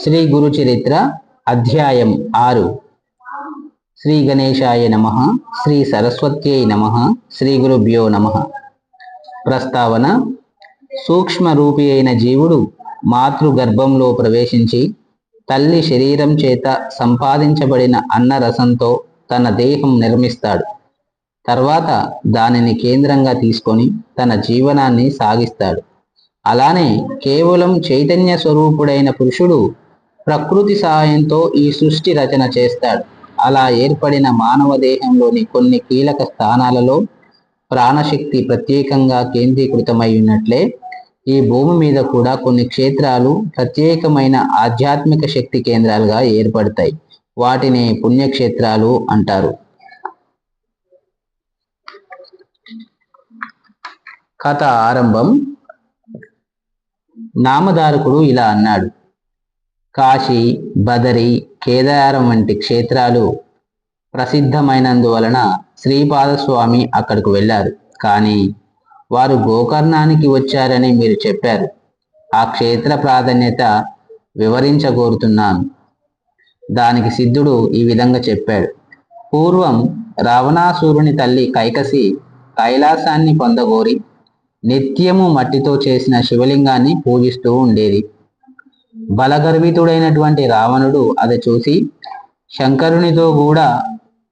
శ్రీ గురు చరిత్ర అధ్యాయం 6. శ్రీ గణేశాయ నమః. శ్రీ సరస్వత్యై నమః. శ్రీ గురుభ్యో నమః. ప్రస్తావన: సూక్ష్మ రూపి అయిన జీవుడు మాతృగర్భంలో ప్రవేశించి తల్లి శరీరం చేత సంపాదించబడిన అన్నరసంతో తన దేహం నిర్మిస్తాడు. తర్వాత దానిని కేంద్రంగా తీసుకొని తన జీవనాన్ని సాగిస్తాడు. అలానే కేవలం చైతన్య స్వరూపుడైన పురుషుడు ప్రకృతి సహాయంతో ఈ సృష్టి రచన చేస్తాడు. అలా ఏర్పడిన మానవ దేహంలోని కొన్ని కీలక స్థానాలలో ప్రాణశక్తి ప్రత్యేకంగా కేంద్రీకృతమై ఉన్నట్లే ఈ భూమి మీద కూడా కొన్ని క్షేత్రాలు ప్రత్యేకమైన ఆధ్యాత్మిక శక్తి కేంద్రాలుగా ఏర్పడతాయి. వాటిని పుణ్యక్షేత్రాలు అంటారు. కథ ఆరంభం. నామధారకుడు ఇలా అన్నాడు: కాశీ, బదరి, కేదారం వంటి క్షేత్రాలు ప్రసిద్ధమైనందువలన శ్రీపాదస్వామి అక్కడికి వెళ్ళారు. కానీ వారు గోకర్ణానికి వచ్చారని మీరు చెప్పారు. ఆ క్షేత్ర ప్రాధాన్యత వివరించగోరుతున్నాను. దానికి సిద్ధుడు ఈ విధంగా చెప్పాడు: పూర్వం రావణాసురుని తల్లి కైకసి కైలాసాన్ని పొందగోరి నిత్యము మట్టితో చేసిన శివలింగాన్ని పూజిస్తూ ఉండేది. బలగర్వితుడైనటువంటి రావణుడు అది చూసి శంకరునితో కూడా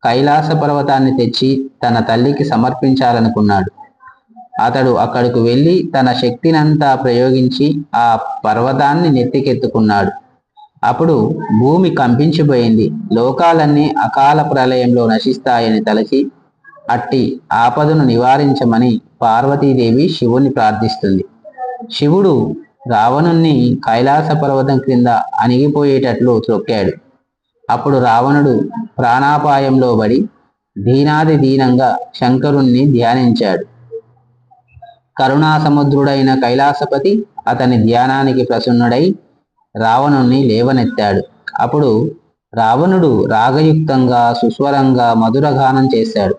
కైలాస పర్వతాన్ని తెచ్చి తన తల్లికి సమర్పించాలనుకున్నాడు. అతడు అక్కడికి వెళ్ళి తన శక్తినంతా ప్రయోగించి ఆ పర్వతాన్ని నెత్తికెత్తుకున్నాడు. అప్పుడు భూమి కంపించిపోయింది. లోకాలన్నీ అకాల ప్రళయంలో నశిస్తాయని తలచి అట్టి ఆపదను నివారించమని పార్వతీదేవి శివుని ప్రార్థిస్తుంది. శివుడు రావణుణ్ణి కైలాస పర్వతం క్రింద అణిగిపోయేటట్లు త్రొక్కాడు. అప్పుడు రావణుడు ప్రాణాపాయంలో పడి దీనాది దీనంగా శంకరుణ్ణి ధ్యానించాడు. కరుణాసముద్రుడైన కైలాసపతి అతని ధ్యానానికి ప్రసన్నుడై రావణుణ్ణి లేవనెత్తాడు. అప్పుడు రావణుడు రాగయుక్తంగా సుస్వరంగా మధురగానం చేశాడు.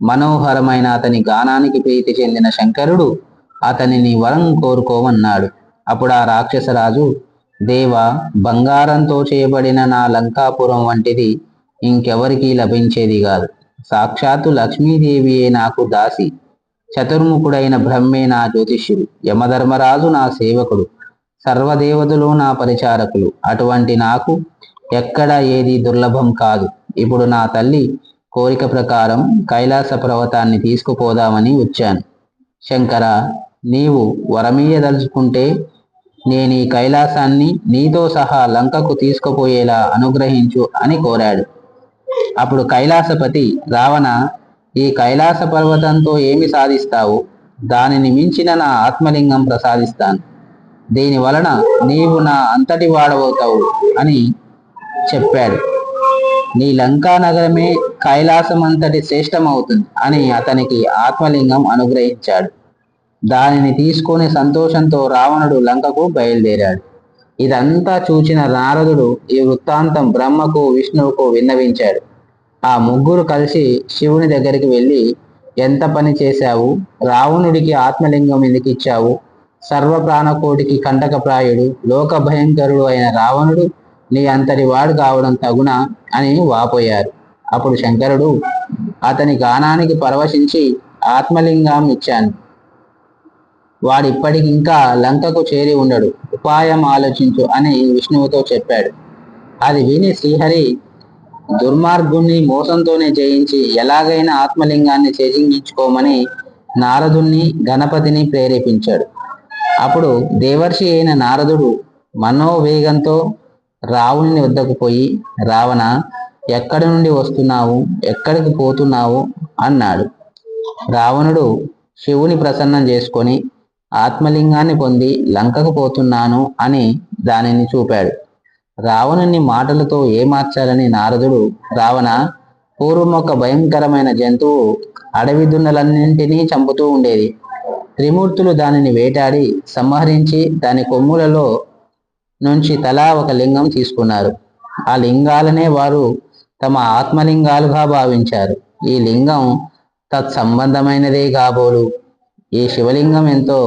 మనోహరమైన అతని గానానికి ప్రీతి చెందిన శంకరుడు అతనిని వరం కోరుకోమన్నాడు. అప్పుడు ఆ రాక్షసరాజు: దేవ, బంగారంతో చేయబడిన నా లంకాపురం వంటిది ఇంకెవరికీ లభించేది కాదు. సాక్షాత్తు లక్ష్మీదేవియే నాకు దాసి, చతుర్ముఖుడైన బ్రహ్మే నా జ్యోతిష్యుడు, యమధర్మరాజు నా సేవకుడు, సర్వదేవతలు నా పరిచారకులు. అటువంటి నాకు ఎక్కడ ఏది దుర్లభం కాదు. ఇప్పుడు నా తల్లి కోరిక ప్రకారం కైలాస పర్వతాన్ని తీసుకుపోదామని వచ్చాను. శంకర, నీవు వరమీయదలుచుకుంటే నేను ఈ కైలాసాన్ని నీతో సహా లంకకు తీసుకుపోయేలా అనుగ్రహించు అని కోరాడు. అప్పుడు కైలాసపతి: రావణ, ఈ కైలాస పర్వతంతో ఏమి సాధిస్తావు? దానిని మించిన నా ఆత్మలింగం ప్రసాదిస్తాను. దీని వలన నీవు నా అంతటి వాడవుతావు అని చెప్పాడు. నీ లంకా నగరమే కైలాసం అంతటి శ్రేష్టమవుతుంది అని అతనికి ఆత్మలింగం అనుగ్రహించాడు. దానిని తీసుకొని సంతోషంతో రావణుడు లంకకు బయలుదేరాడు. ఇదంతా చూచిన నారదుడు ఈ వృత్తాంతం బ్రహ్మకు, విష్ణువుకు విన్నవించాడు. ఆ ముగ్గురు కలిసి శివుని దగ్గరికి వెళ్ళి, ఎంత పని చేశావు? రావణుడికి ఆత్మలింగం ఎందుకు ఇచ్చావు? సర్వ ప్రాణకోటికి కంటకప్రాయుడు, లోక భయంకరుడు అయిన రావణుడు నీ అంతటి వాడు కావడం తగునా అని వాపోయారు. అప్పుడు శంకరుడు అతని గానానికి పరవశించి ఆత్మలింగం ఇచ్చాను. వాడిప్పటికి ఇంకా లంకకు చేరి ఉండడు. ఉపాయం ఆలోచించు అని విష్ణువుతో చెప్పాడు. అది విని శ్రీహరి దుర్మార్గుణ్ణి మోసంతోనే జయించి ఎలాగైనా ఆత్మలింగాన్ని చేజించుకోమని నారదుణ్ణి, గణపతిని ప్రేరేపించాడు. అప్పుడు దేవర్షి అయిన నారదుడు మనోవేగంతో రావణుని వద్దకు పోయి, రావణ, ఎక్కడి నుండి వస్తున్నావు? ఎక్కడికి పోతున్నావు అన్నాడు. రావణుడు శివుని ప్రసన్నం చేసుకొని ఆత్మలింగాన్ని పొంది లంకకు పోతున్నాను అని దానిని చూపాడు. రావణుని మాటలతో ఏమార్చాలని నారదుడు: రావణ, పూర్వం ఒక భయంకరమైన జంతువు అడవి దున్నలన్నింటినీ చంపుతూ ఉండేది. త్రిమూర్తులు దానిని వేటాడి సంహరించి దాని కొమ్ములలో నుంచి తలా ఒక లింగం తీసుకున్నారు. ఆ లింగాలనే వారు తమ ఆత్మలింగాలుగా భావించారు. ఈ లింగం తత్సంబంధమైనదే కాబోలు. ఈ శివలింగం ఎంతో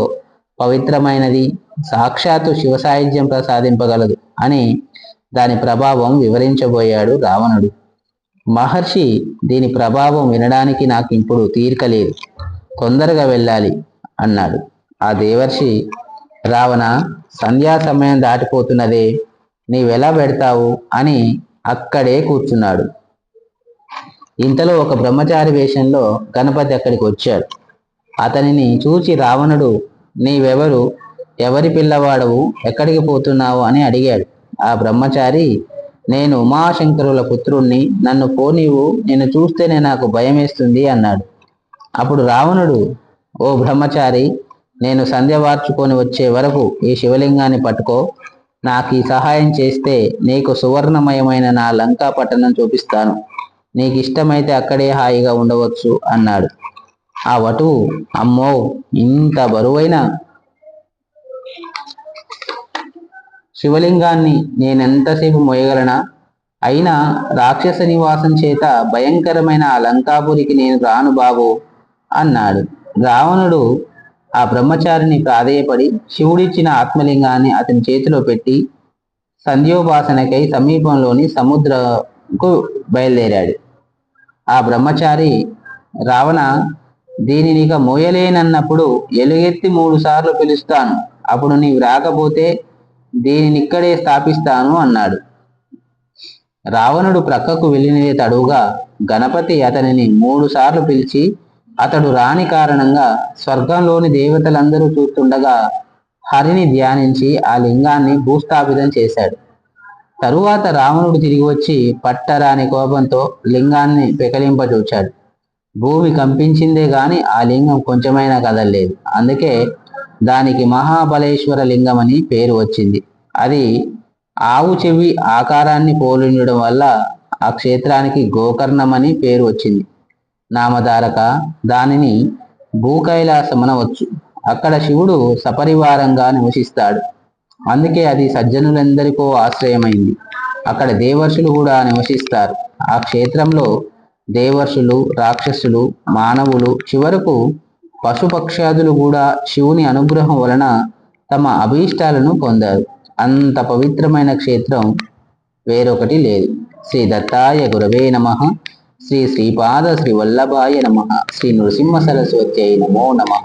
పవిత్రమైనది, సాక్షాత్తు శివ సాయుధ్యం ప్రసాదింపగలదు అని దాని ప్రభావం వివరించబోయాడు రావణుడు. మహర్షి, దీని ప్రభావం వినడానికి నాకు ఇప్పుడు తీరిక లేదు, తొందరగా వెళ్ళాలి అన్నాడు. ఆ దేవర్షి, రావణ, సంధ్యా సమయం దాటిపోతున్నదే, నీవెలా పెడతావు అని అక్కడే కూర్చున్నాడు. ఇంతలో ఒక బ్రహ్మచారి వేషంలో గణపతి అక్కడికి వచ్చాడు. అతనిని చూచి రావణుడు, నీవెవరు, ఎవరి పిల్లవాడవు, ఎక్కడికి పోతున్నావు అని అడిగాడు. ఆ బ్రహ్మచారి, నేను ఉమాశంకరుల పుత్రుణ్ణి, నన్ను పోనీవు, నిన్ను చూస్తేనే నాకు భయమేస్తుంది అన్నాడు. అప్పుడు రావణుడు, ఓ బ్రహ్మచారి, నేను సంధ్య వార్చుకొని వచ్చే వరకు ఈ శివలింగాన్ని పట్టుకో, నాకు ఈ సహాయం చేస్తే నీకు సువర్ణమయమైన నా లంకా పట్టణం చూపిస్తాను, నీకు ఇష్టమైతే అక్కడే హాయిగా ఉండవచ్చు అన్నాడు. ఆ వటువు, అమ్మో, ఇంత బరువైన శివలింగాన్ని నేనెంతసేపు మోయగలనా? అయినా రాక్షస నివాసం చేత భయంకరమైన ఆ లంకాపురికి నేను రాను బాబు అన్నాడు. రావణుడు ఆ బ్రహ్మచారిని ప్రాధేయపడి శివుడిచ్చిన ఆత్మలింగాన్ని అతని చేతిలో పెట్టి సంధ్యోపాసనకై సమీపంలోని సముద్రకు బయలుదేరాడు. ఆ బ్రహ్మచారి, రావణ, దీనినిక మోయలేనన్నప్పుడు ఎలుగెత్తి 3 సార్లు పిలుస్తాను, అప్పుడు నీవు రాకపోతే దీనినిక్కడే స్థాపిస్తాను అన్నాడు. రావణుడు ప్రక్కకు వెళ్ళినదే తడువుగా గణపతి అతనిని 3 సార్లు పిలిచి అతడు రాని కారణంగా స్వర్గంలోని దేవతలందరూ చూస్తుండగా హరిని ధ్యానించి ఆ లింగాన్ని భూస్థాపితం చేశాడు. తరువాత రావణుడు తిరిగి వచ్చి పట్టరాని కోపంతో లింగాన్ని పెకలింపచూచాడు. భూమి కంపించిందే గాని ఆ లింగం కొంచెమైనా కదలలేదు. అందుకే దానికి మహాబలేశ్వర లింగం అని పేరు వచ్చింది. అది ఆవు చెవి ఆకారాన్ని పోలిండడం వల్ల ఆ క్షేత్రానికి గోకర్ణం అని పేరు వచ్చింది. నామధారక, దానిని భూకైలాసమనవచ్చు. అక్కడ శివుడు సపరివారంగా నివసిస్తాడు. అందుకే అది సజ్జనులందరికో ఆశ్రయమైంది. అక్కడ దేవర్షులు కూడా నివసిస్తారు. ఆ క్షేత్రంలో దేవర్షులు, రాక్షసులు, మానవులు, చివరకు పశుపక్షాదులు కూడా శివుని అనుగ్రహం వలన తమ అభీష్టాలను పొందారు. అంత పవిత్రమైన క్షేత్రం వేరొకటి లేదు. శ్రీ దత్తాయ గురవే నమః. శ్రీ శ్రీపాద శ్రీ వల్లభాయ నమః. శ్రీ నృసింహ సరస్వత్యై నమో నమః.